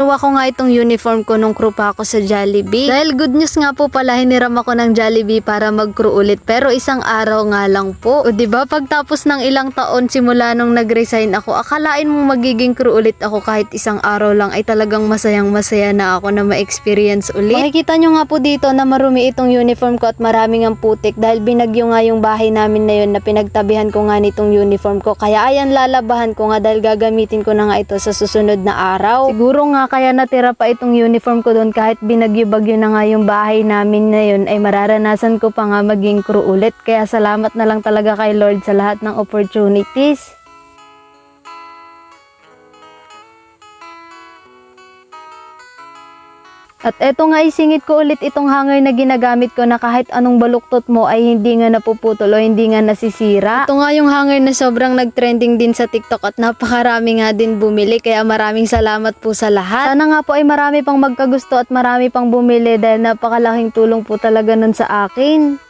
Kinuha ko nga itong uniform ko nung crew pa ako sa Jollibee. Dahil good news nga po pala, hiniram ako ng Jollibee para mag-crew ulit. Pero isang araw nga lang po. O diba, pagtapos ng ilang taon simula nung nag-resign ako, akalain mong magiging crew ulit ako kahit isang araw lang, ay talagang masayang masaya na ako na ma-experience ulit. Makikita nyo nga po dito na marumi itong uniform ko at maraming ang putik dahil binagyo nga yung bahay namin na yun na pinagtabihan ko nga nitong uniform ko. Kaya ayan, lalabahan ko nga dahil gagamitin ko na nga ito sa susunod na araw. Siguro nga kaya natira pa itong uniform ko doon kahit binagyo-bagyo na nga yung bahay namin na yun, ay mararanasan ko pa nga maging crew ulit. Kaya salamat na lang talaga kay Lord sa lahat ng opportunities. At eto nga, isingit ko ulit itong hanger na ginagamit ko na kahit anong baluktot mo ay hindi nga napuputol o hindi nga nasisira. Ito nga yung hanger na sobrang nagtrending din sa TikTok at napakarami nga din bumili, kaya maraming salamat po sa lahat. Sana nga po ay marami pang magkagusto at marami pang bumili dahil napakalaking tulong po talaga nun sa akin.